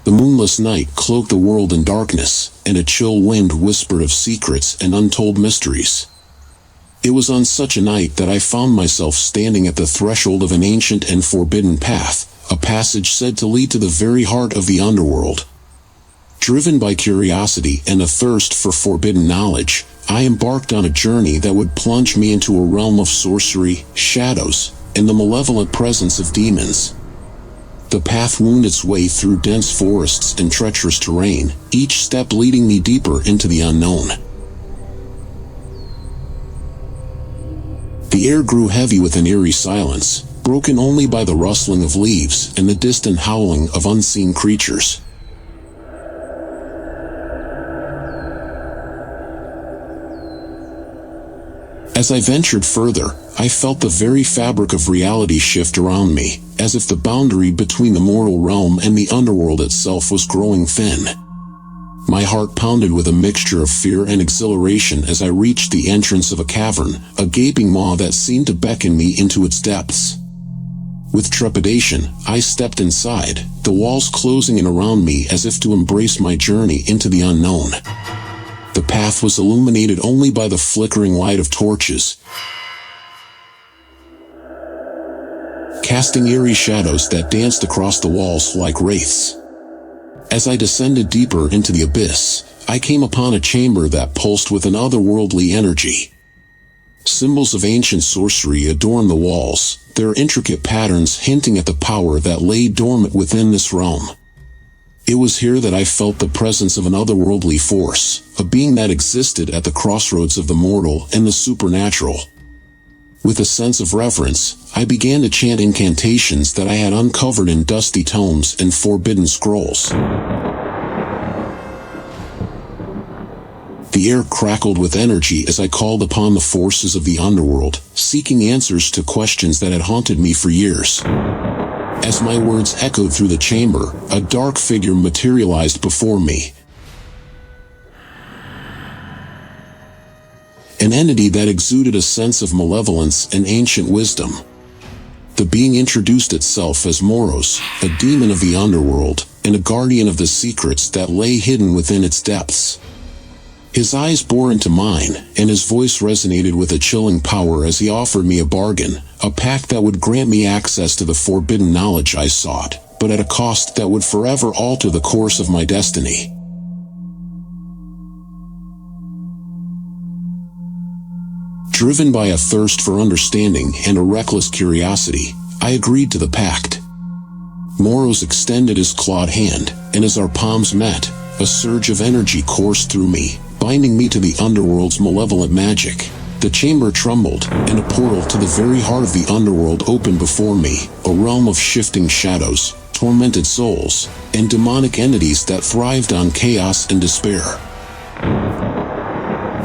The moonless night cloaked the world in darkness, and a chill wind whispered of secrets and untold mysteries. It was on such a night that I found myself standing at the threshold of an ancient and forbidden path, a passage said to lead to the very heart of the underworld. Driven by curiosity and a thirst for forbidden knowledge, I embarked on a journey that would plunge me into a realm of sorcery, shadows, and the malevolent presence of demons. The path wound its way through dense forests and treacherous terrain, each step leading me deeper into the unknown. The air grew heavy with an eerie silence, broken only by the rustling of leaves and the distant howling of unseen creatures. As I ventured further, I felt the very fabric of reality shift around me, as if the boundary between the mortal realm and the underworld itself was growing thin. My heart pounded with a mixture of fear and exhilaration as I reached the entrance of a cavern, a gaping maw that seemed to beckon me into its depths. With trepidation, I stepped inside, the walls closing in around me as if to embrace my journey into the unknown. The path was illuminated only by the flickering light of torches, casting eerie shadows that danced across the walls like wraiths. As I descended deeper into the abyss, I came upon a chamber that pulsed with an otherworldly energy. Symbols of ancient sorcery adorned the walls, their intricate patterns hinting at the power that lay dormant within this realm. It was here that I felt the presence of an otherworldly force, a being that existed at the crossroads of the mortal and the supernatural. With a sense of reverence, I began to chant incantations that I had uncovered in dusty tomes and forbidden scrolls. The air crackled with energy as I called upon the forces of the underworld, seeking answers to questions that had haunted me for years. As my words echoed through the chamber, a dark figure materialized before me. An entity that exuded a sense of malevolence and ancient wisdom. The being introduced itself as Moros, a demon of the underworld, and a guardian of the secrets that lay hidden within its depths. His eyes bore into mine, and his voice resonated with a chilling power as he offered me a bargain, a pact that would grant me access to the forbidden knowledge I sought, but at a cost that would forever alter the course of my destiny. Driven by a thirst for understanding and a reckless curiosity, I agreed to the pact. Moros extended his clawed hand, and as our palms met, a surge of energy coursed through me, binding me to the underworld's malevolent magic. The chamber trembled, and a portal to the very heart of the underworld opened before me, a realm of shifting shadows, tormented souls, and demonic entities that thrived on chaos and despair.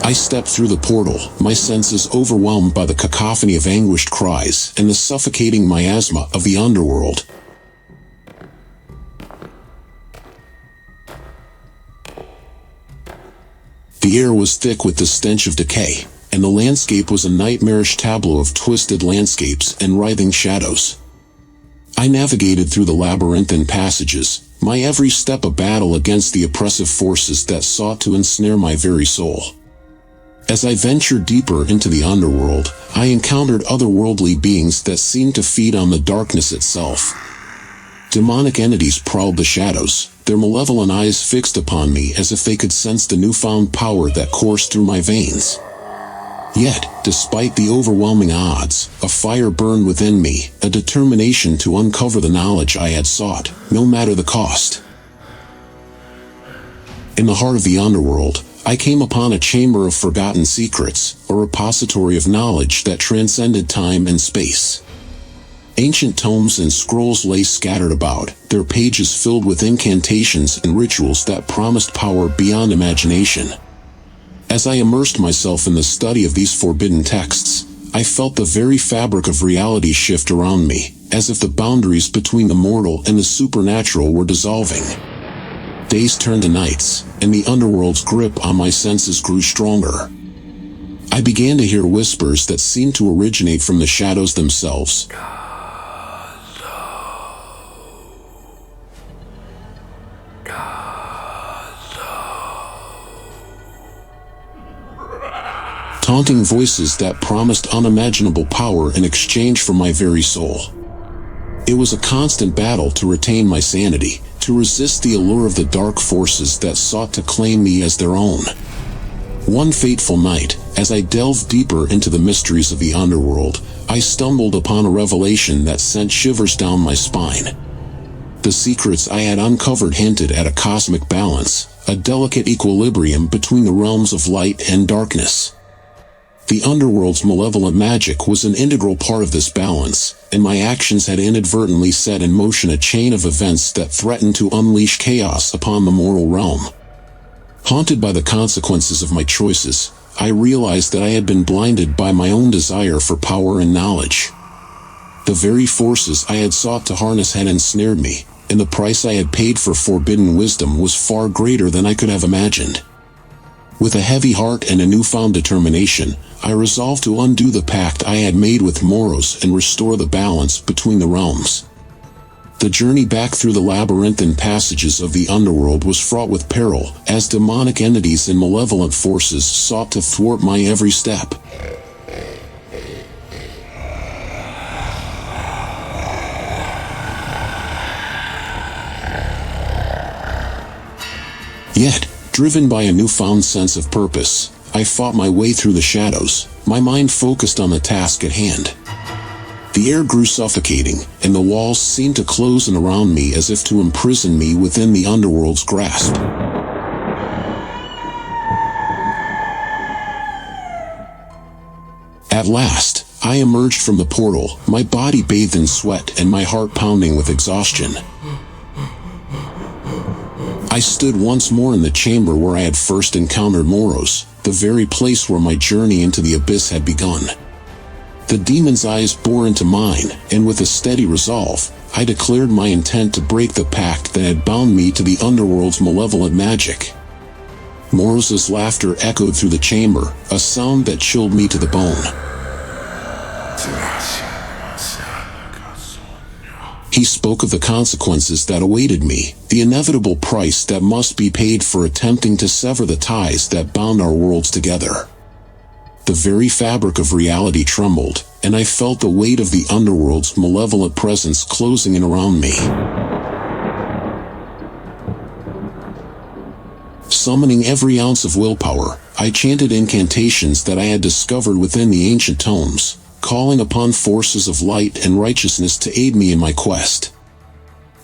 I stepped through the portal, my senses overwhelmed by the cacophony of anguished cries and the suffocating miasma of the underworld. The air was thick with the stench of decay, and the landscape was a nightmarish tableau of twisted landscapes and writhing shadows. I navigated through the labyrinthine passages, my every step a battle against the oppressive forces that sought to ensnare my very soul. As I ventured deeper into the underworld, I encountered otherworldly beings that seemed to feed on the darkness itself. Demonic entities prowled the shadows, their malevolent eyes fixed upon me as if they could sense the newfound power that coursed through my veins. Yet, despite the overwhelming odds, a fire burned within me, a determination to uncover the knowledge I had sought, no matter the cost. In the heart of the underworld, I came upon a chamber of forgotten secrets, a repository of knowledge that transcended time and space. Ancient tomes and scrolls lay scattered about, their pages filled with incantations and rituals that promised power beyond imagination. As I immersed myself in the study of these forbidden texts, I felt the very fabric of reality shift around me, as if the boundaries between the mortal and the supernatural were dissolving. Days turned to nights, and the underworld's grip on my senses grew stronger. I began to hear whispers that seemed to originate from the shadows themselves. haunting voices that promised unimaginable power in exchange for my very soul. It was a constant battle to retain my sanity, to resist the allure of the dark forces that sought to claim me as their own. One fateful night, as I delved deeper into the mysteries of the underworld, I stumbled upon a revelation that sent shivers down my spine. The secrets I had uncovered hinted at a cosmic balance, a delicate equilibrium between the realms of light and darkness. The underworld's malevolent magic was an integral part of this balance, and my actions had inadvertently set in motion a chain of events that threatened to unleash chaos upon the moral realm. Haunted by the consequences of my choices, I realized that I had been blinded by my own desire for power and knowledge. The very forces I had sought to harness had ensnared me, and the price I had paid for forbidden wisdom was far greater than I could have imagined. With a heavy heart and a newfound determination, I resolved to undo the pact I had made with Moros and restore the balance between the realms. The journey back through the labyrinthine passages of the underworld was fraught with peril, as demonic entities and malevolent forces sought to thwart my every step. Yet, driven by a newfound sense of purpose, I fought my way through the shadows, my mind focused on the task at hand. The air grew suffocating, and the walls seemed to close in around me as if to imprison me within the underworld's grasp. At last, I emerged from the portal, my body bathed in sweat and my heart pounding with exhaustion. I stood once more in the chamber where I had first encountered Moros, the very place where my journey into the abyss had begun. The demon's eyes bore into mine, and with a steady resolve, I declared my intent to break the pact that had bound me to the underworld's malevolent magic. Moros's laughter echoed through the chamber, a sound that chilled me to the bone. He spoke of the consequences that awaited me, the inevitable price that must be paid for attempting to sever the ties that bound our worlds together. The very fabric of reality trembled, and I felt the weight of the underworld's malevolent presence closing in around me. Summoning every ounce of willpower, I chanted incantations that I had discovered within the ancient tomes, calling upon forces of light and righteousness to aid me in my quest.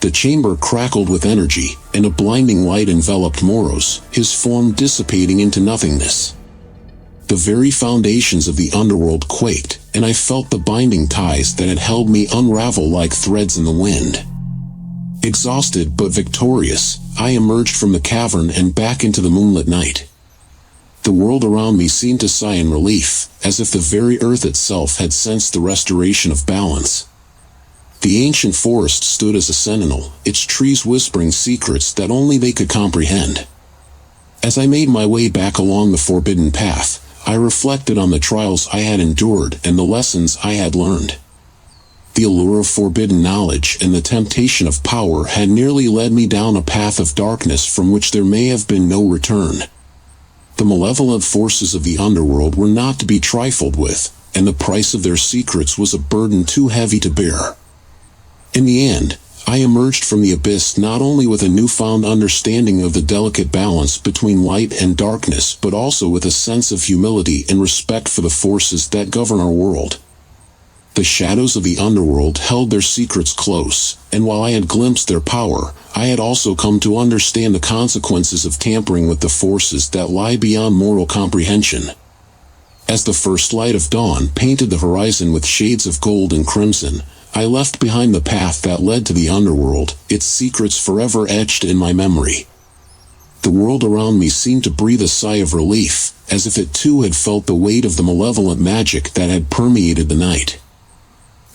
The chamber crackled with energy, and a blinding light enveloped Moros, his form dissipating into nothingness. The very foundations of the underworld quaked, and I felt the binding ties that had held me unravel like threads in the wind. Exhausted but victorious, I emerged from the cavern and back into the moonlit night. The world around me seemed to sigh in relief, as if the very earth itself had sensed the restoration of balance. The ancient forest stood as a sentinel, its trees whispering secrets that only they could comprehend. As I made my way back along the forbidden path, I reflected on the trials I had endured and the lessons I had learned. The allure of forbidden knowledge and the temptation of power had nearly led me down a path of darkness from which there may have been no return. The malevolent forces of the underworld were not to be trifled with, and the price of their secrets was a burden too heavy to bear. In the end, I emerged from the abyss not only with a newfound understanding of the delicate balance between light and darkness, but also with a sense of humility and respect for the forces that govern our world. The shadows of the underworld held their secrets close, and while I had glimpsed their power, I had also come to understand the consequences of tampering with the forces that lie beyond moral comprehension. As the first light of dawn painted the horizon with shades of gold and crimson, I left behind the path that led to the underworld, its secrets forever etched in my memory. The world around me seemed to breathe a sigh of relief, as if it too had felt the weight of the malevolent magic that had permeated the night.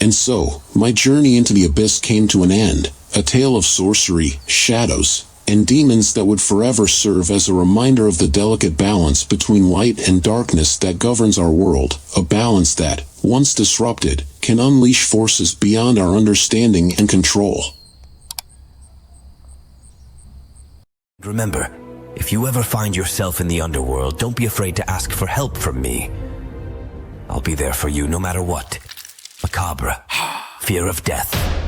And so, my journey into the abyss came to an end, a tale of sorcery, shadows, and demons that would forever serve as a reminder of the delicate balance between light and darkness that governs our world, a balance that, once disrupted, can unleash forces beyond our understanding and control. Remember, if you ever find yourself in the underworld, don't be afraid to ask for help from me. I'll be there for you no matter what. Macabre. Fear of death.